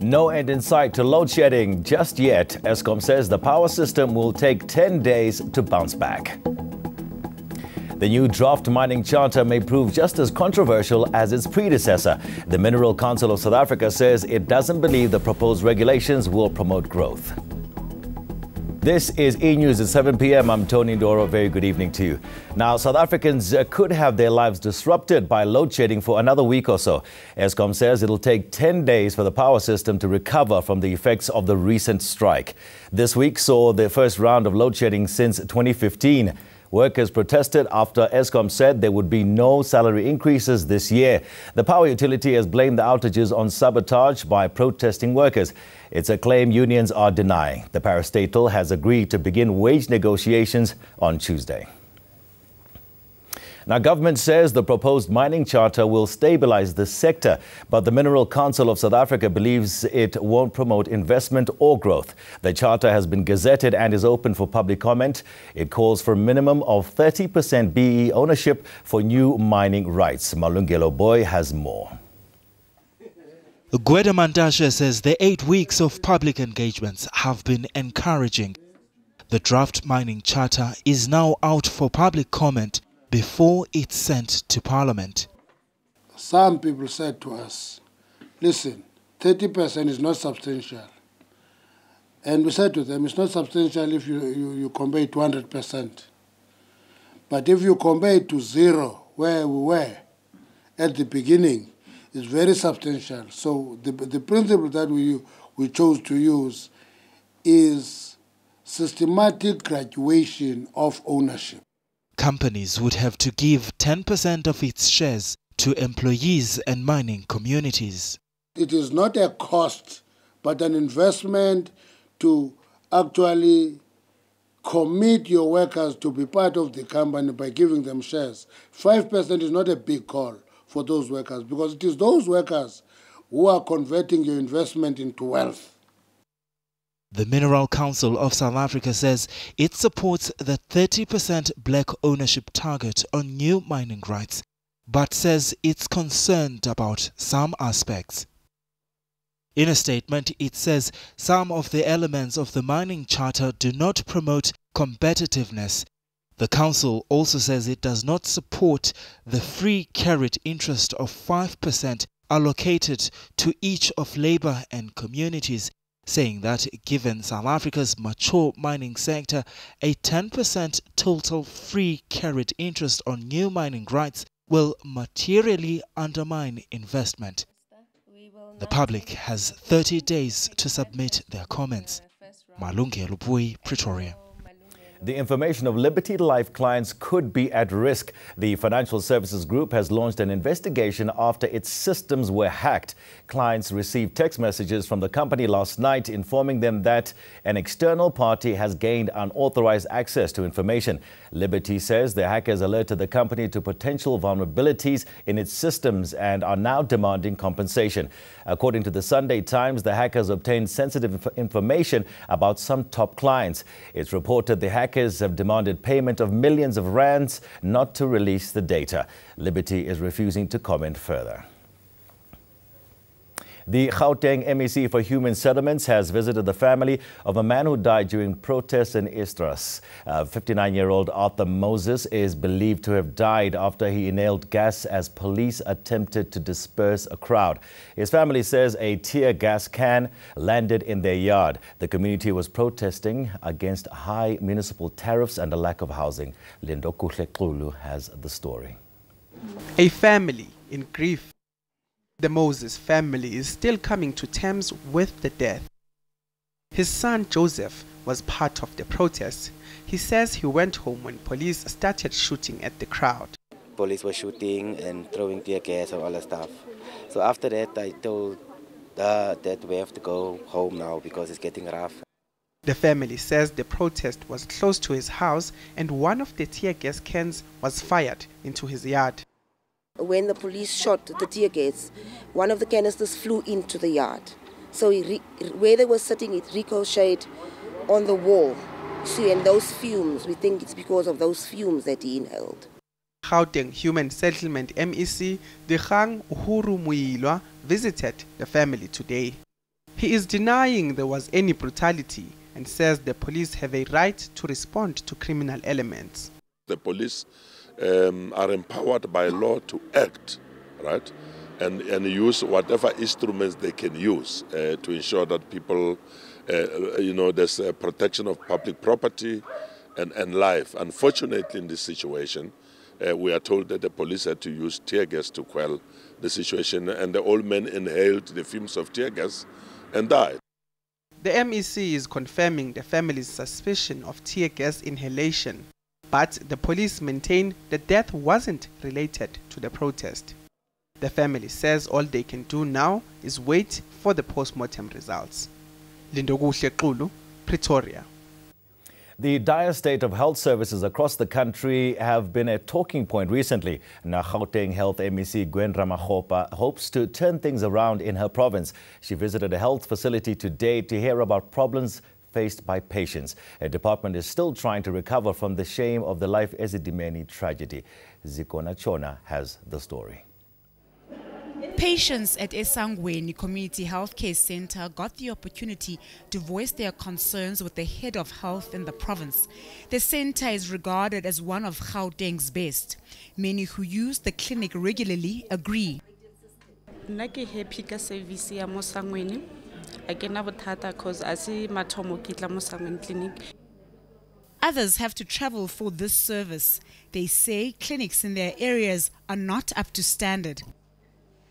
No end in sight to load shedding just yet. Eskom says the power system will take 10 days to bounce back. The new draft mining charter may prove just as controversial as its predecessor. The Mineral Council of South Africa says it doesn't believe the proposed regulations will promote growth. This is eNews at 7 p.m. I'm Tony Ndoro. Very good evening to you. Now, South Africans could have their lives disrupted by load shedding for another week or so. Eskom says it'll take 10 days for the power system to recover from the effects of the recent strike. This week saw the first round of load shedding since 2015. Workers protested after Eskom said there would be no salary increases this year. The power utility has blamed the outages on sabotage by protesting workers. It's a claim unions are denying. The parastatal has agreed to begin wage negotiations on Tuesday. Now, government says the proposed mining charter will stabilize the sector, but the Mineral Council of South Africa believes it won't promote investment or growth. The charter has been gazetted and is open for public comment. It calls for a minimum of 30% BE ownership for new mining rights. Malungelo Boy has more. Gweda Mantashe says the 8 weeks of public engagements have been encouraging. The draft mining charter is now out for public comment before it's sent to Parliament. Some people said to us, listen, 30% is not substantial. And we said to them, it's not substantial if you compare it to 100%. But if you compare it to zero, where we were at the beginning, it's very substantial. So the principle that we chose to use is systematic graduation of ownership. Companies would have to give 10% of its shares to employees and mining communities. It is not a cost, but an investment to actually commit your workers to be part of the company by giving them shares. 5% is not a big call for those workers, because it is those workers who are converting your investment into wealth. The Mineral Council of South Africa says it supports the 30% black ownership target on new mining rights, but says it's concerned about some aspects. In a statement, it says some of the elements of the mining charter do not promote competitiveness. The council also says it does not support the free carried interest of 5% allocated to each of labour and communities, saying that given South Africa's mature mining sector, a 10% total free carried interest on new mining rights will materially undermine investment. The public has 30 days to submit their comments. Malungelo Boy, Pretoria. The information of Liberty Life clients could be at risk. The Financial Services Group has launched an investigation after its systems were hacked. Clients received text messages from the company last night informing them that an external party has gained unauthorized access to information. Liberty says the hackers alerted the company to potential vulnerabilities in its systems and are now demanding compensation. According to the Sunday Times, the hackers obtained sensitive information about some top clients. It's reported the hackers have demanded payment of millions of rands not to release the data. Liberty is refusing to comment further. The Gauteng MEC for Human Settlements has visited the family of a man who died during protests in Istras. 59-year-old Arthur Moses is believed to have died after he inhaled gas as police attempted to disperse a crowd. His family says a tear gas can landed in their yard. The community was protesting against high municipal tariffs and a lack of housing. Lindo Kuhlekulu has the story. A family in grief. The Moses family is still coming to terms with the death. His son Joseph was part of the protest. He says he went home when police started shooting at the crowd. Police were shooting and throwing tear gas and all that stuff. So after that, I told that we have to go home now because it's getting rough. The family says the protest was close to his house and one of the tear gas cans was fired into his yard. When the police shot the tear gas, one of the canisters flew into the yard. So where they were sitting, it ricocheted on the wall. See, and those fumes, we think it's because of those fumes that he inhaled. Gauteng Human Settlement MEC Dikgang Uhuru Muilwa visited the family today. He is denying there was any brutality and says the police have a right to respond to criminal elements. The police are empowered by law to act, right, and use whatever instruments they can use to ensure that people, there's a protection of public property and life. Unfortunately, in this situation, we are told that the police had to use tear gas to quell the situation, and the old man inhaled the fumes of tear gas and died. The MEC is confirming the family's suspicion of tear gas inhalation, but the police maintain the death wasn't related to the protest. The family says all they can do now is wait for the post-mortem results. Lindokuhle Xulu, Pretoria. The dire state of health services across the country have been a talking point recently. Now, Gauteng Health MEC Gwen Ramakgopa hopes to turn things around in her province. She visited a health facility today to hear about problems faced by patients. A department is still trying to recover from the shame of the Life Esidimeni tragedy. Zikona Chona has the story. Patients at Esangweni Community Healthcare Center got the opportunity to voice their concerns with the head of health in the province. The center is regarded as one of Gauteng's best. Many who use the clinic regularly agree. Nake happy ka service ya mo Sangweni. I can have bothata cause I see mathomo kitla mo Sangweni clinic. Others have to travel for this service. They say clinics in their areas are not up to standard.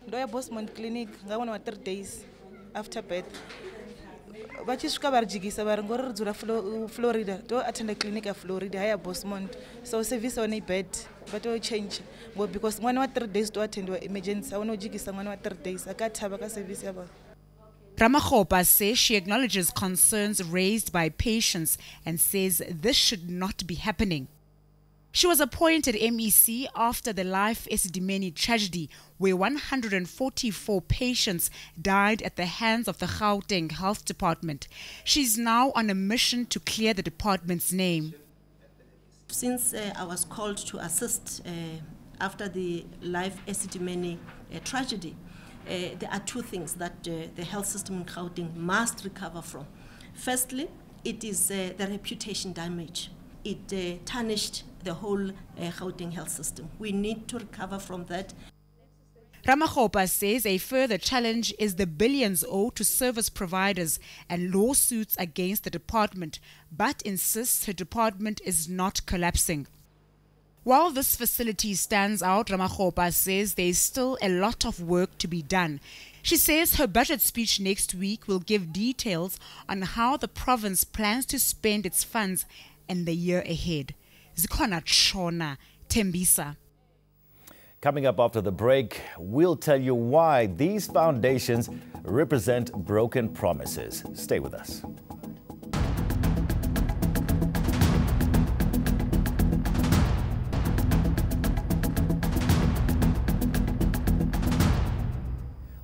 Doya Bosmont clinic ngawana wa 3 days after birth. Bachishuka barjigisa barangora zura Florida. Do attend a clinic at Florida haya Bosmont. So service on a bed but we change. Well, because one wa 3 days to attend emergency. I want to jigisa one wa 3 days. I can't have a service yaba. Ramakgopa says she acknowledges concerns raised by patients and says this should not be happening. She was appointed MEC after the Life Esidimeni tragedy, where 144 patients died at the hands of the Gauteng Health Department. She's now on a mission to clear the department's name. Since I was called to assist after the Life Esidimeni tragedy, there are two things that the health system in Gauteng must recover from. Firstly, it is the reputation damage. It tarnished the whole Gauteng health system. We need to recover from that. Ramakgopa says a further challenge is the billions owed to service providers and lawsuits against the department, but insists her department is not collapsing. While this facility stands out, Ramakgopa says there is still a lot of work to be done. She says her budget speech next week will give details on how the province plans to spend its funds in the year ahead. Zikona Chona, Tembisa. Coming up after the break, we'll tell you why these foundations represent broken promises. Stay with us.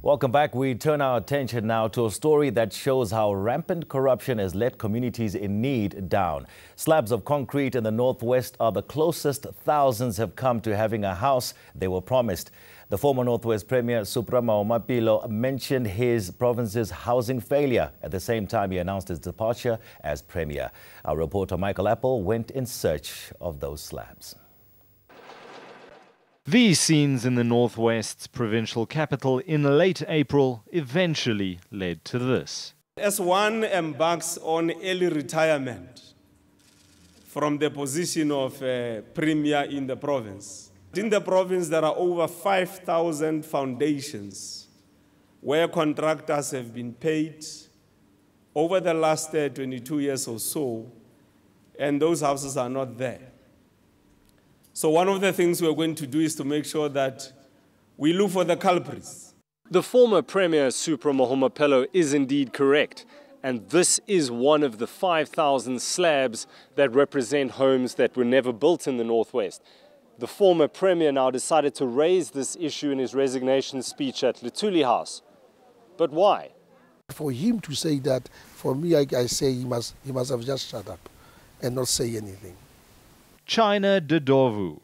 Welcome back. We turn our attention now to a story that shows how rampant corruption has let communities in need down. Slabs of concrete in the northwest are the closest thousands have come to having a house they were promised. The former Northwest Premier Suprema Omapilo mentioned his province's housing failure. At the same time, he announced his departure as Premier. Our reporter Michael Apple went in search of those slabs. These scenes in the Northwest's provincial capital in late April eventually led to this. As one embarks on early retirement from the position of Premier in the province, there are over 5,000 foundations where contractors have been paid over the last 22 years or so, and those houses are not there. So one of the things we're going to do is to make sure that we look for the culprits. The former Premier Suprema Omapilo is indeed correct, and this is one of the 5,000 slabs that represent homes that were never built in the Northwest. The former Premier now decided to raise this issue in his resignation speech at Luthuli House. But why? For him to say that, for me, I say he must have just shut up and not say anything. China Dodovu.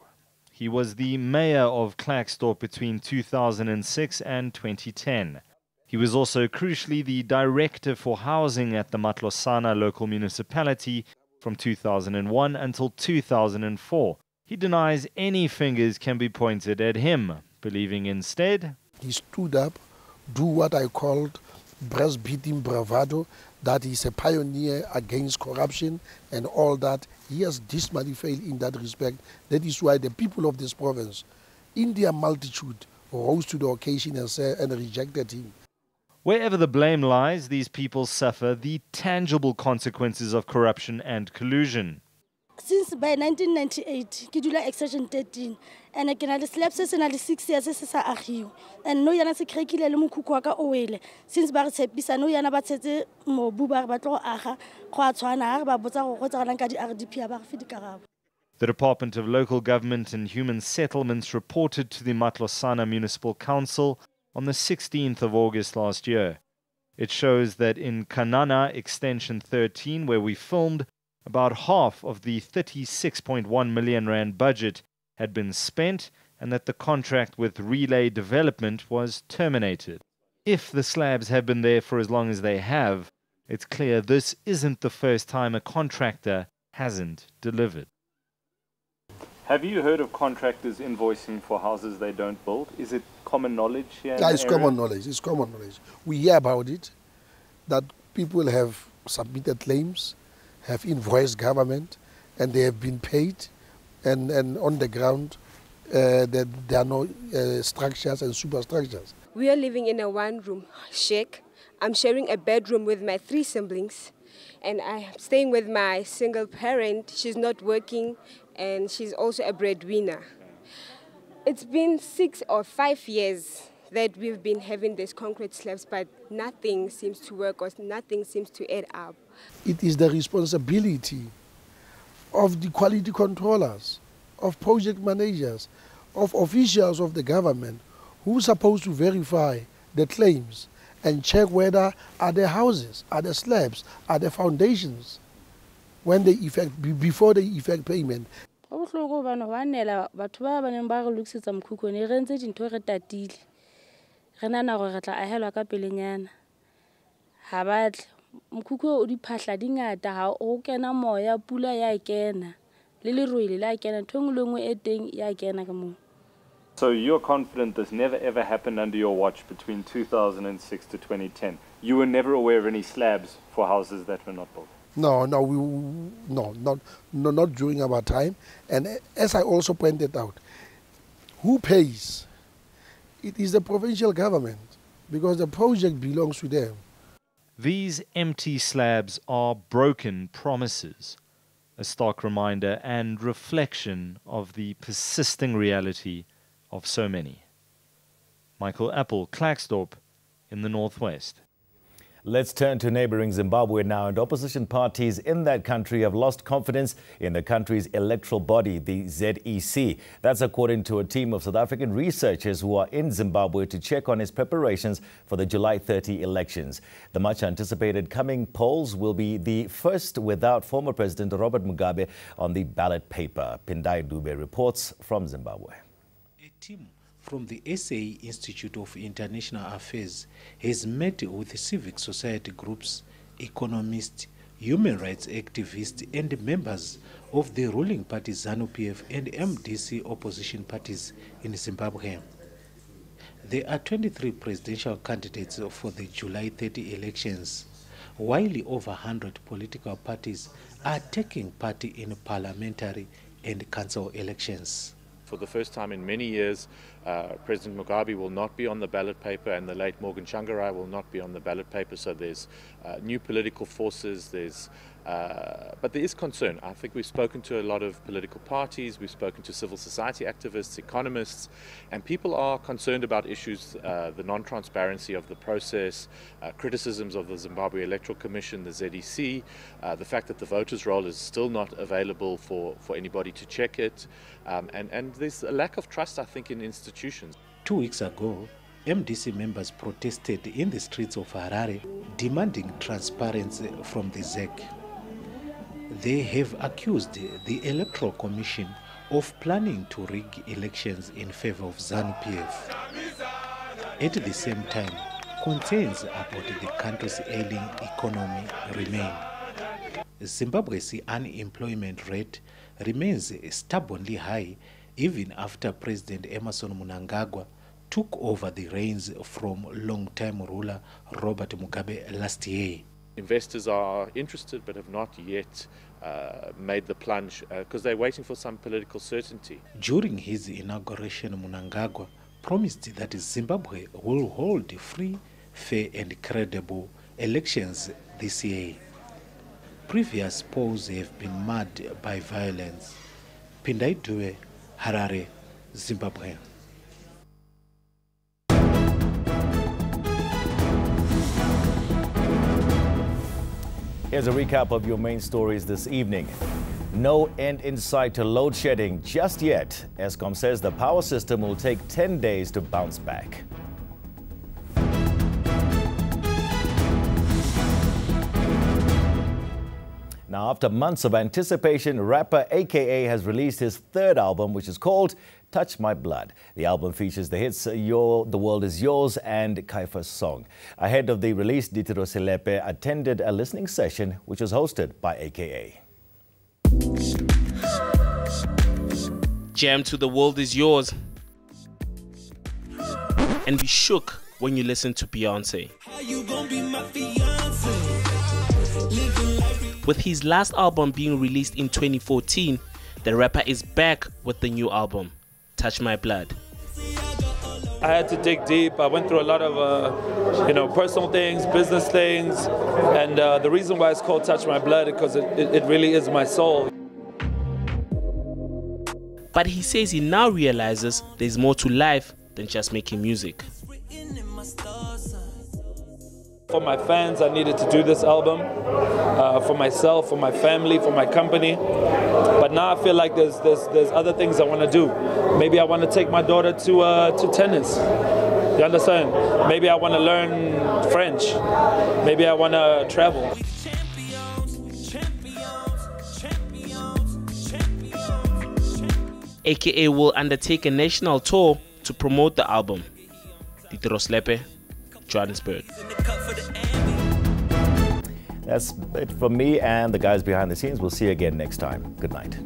He was the mayor of Klerksdorp between 2006 and 2010. He was also crucially the director for housing at the Matlosana local municipality from 2001 until 2004. He denies any fingers can be pointed at him, believing instead he stood up, do what I called breast-beating bravado, that he's a pioneer against corruption and all that. He has dismally failed in that respect. That is why the people of this province, in their multitude, rose to the occasion and rejected him. Wherever the blame lies, these people suffer the tangible consequences of corruption and collusion. Since by 1998, ke dula extension 13, and I can have slabs since 6 years since I argue. And no yana se krekile le mokhukhu wa ka o wele. Since ba re tshepisa no yana ba tshetse mobu ba re ba tlo aga go a tshwana ha ba botsa go tsalang ka di RDP ba re fi dikarabo. The Department of Local Government and Human Settlements reported to the Matlosana Municipal Council on the 16th of August last year. It shows that in Kanana Extension 13, where we filmed, about half of the 36.1 million rand budget had been spent and that the contract with Relay Development was terminated. If the slabs have been there for as long as they have, it's clear this isn't the first time a contractor hasn't delivered. Have you heard of contractors invoicing for houses they don't build? Is it common knowledge here? Yeah, it's common knowledge. It's common knowledge. We hear about it, that people have submitted claims, have invoiced government, and they have been paid, and on the ground that there are no structures and superstructures. We are living in a one-room shack. I'm sharing a bedroom with my 3 siblings, and I'm staying with my single parent. She's not working, and she's also a breadwinner. It's been 6 or 5 years that we've been having these concrete slabs, but nothing seems to work or nothing seems to add up. It is the responsibility of the quality controllers, of project managers, of officials of the government who are supposed to verify the claims and check whether are the houses, are the slabs, are the foundations when they effect, before they effect payment. Renana go re tla ahelwa ka pelenyana ha batle mokhukhu o di phahla dingata ha o kena moya pula ya kena le lerwele la kena thongolongwe e teng ya kena ka mo. So you're confident this never ever happened under your watch between 2006 to 2010? You were never aware of any slabs for houses that were not built? Not during our time. And as I also pointed out, who pays? It is the provincial government, because the project belongs to them. These empty slabs are broken promises, a stark reminder and reflection of the persisting reality of so many. Michael Apple, Klerksdorp in the northwest. Let's turn to neighboring Zimbabwe now, and opposition parties in that country have lost confidence in the country's electoral body, the ZEC. That's according to a team of South African researchers who are in Zimbabwe to check on its preparations for the July 30 elections. The much anticipated coming polls will be the first without former President Robert Mugabe on the ballot paper. Pindai Dube reports from Zimbabwe. A team from the SA Institute of International Affairs has met with civic society groups, economists, human rights activists and members of the ruling party ZANU-PF and MDC opposition parties in Zimbabwe. There are 23 presidential candidates for the July 30 elections, while over 100 political parties are taking part in parliamentary and council elections. For the first time in many years, President Mugabe will not be on the ballot paper, and the late Morgan Tsvangirai will not be on the ballot paper. So there's new political forces, but there is concern. I think we've spoken to a lot of political parties, we've spoken to civil society activists, economists, and people are concerned about issues, the non-transparency of the process, criticisms of the Zimbabwe Electoral Commission, the ZEC, the fact that the voters' roll is still not available for anybody to check it, and there's a lack of trust, I think, in institutions. 2 weeks ago, MDC members protested in the streets of Harare, demanding transparency from the ZEC. They have accused the Electoral Commission of planning to rig elections in favor of ZANU-PF. At the same time, concerns about the country's ailing economy remain. Zimbabwe's unemployment rate remains stubbornly high even after President Emmerson Mnangagwa took over the reins from long-time ruler Robert Mugabe last year. Investors are interested but have not yet made the plunge because they're waiting for some political certainty. During his inauguration, Mnangagwa promised that Zimbabwe will hold free, fair and credible elections this year. Previous polls have been marred by violence. Pindai Due, Harare, Zimbabwe. Here's a recap of your main stories this evening. No end in sight to load shedding just yet. Eskom says the power system will take 10 days to bounce back. Now, after months of anticipation, rapper eNCA has released his third album, which is called Touch My Blood. The album features the hits The World Is Yours and Kaifa's Song. Ahead of the release, Ditiro Selepe attended a listening session, which was hosted by eNCA. Jam to The World Is Yours and be shook when you listen to Beyonce. With his last album being released in 2014, the rapper is back with the new album, Touch My Blood. I had to dig deep. I went through a lot of, personal things, business things, and the reason why it's called Touch My Blood is because it really is my soul. But he says he now realizes there's more to life than just making music. For my fans, I needed to do this album. For myself, for my family, for my company. But now I feel like there's other things I want to do. Maybe I want to take my daughter to tennis. You understand? Maybe I want to learn French. Maybe I want to travel. eNCA will undertake a national tour to promote the album. Ditiro Selepe, Johannesburg. That's it from me and the guys behind the scenes. We'll see you again next time. Good night.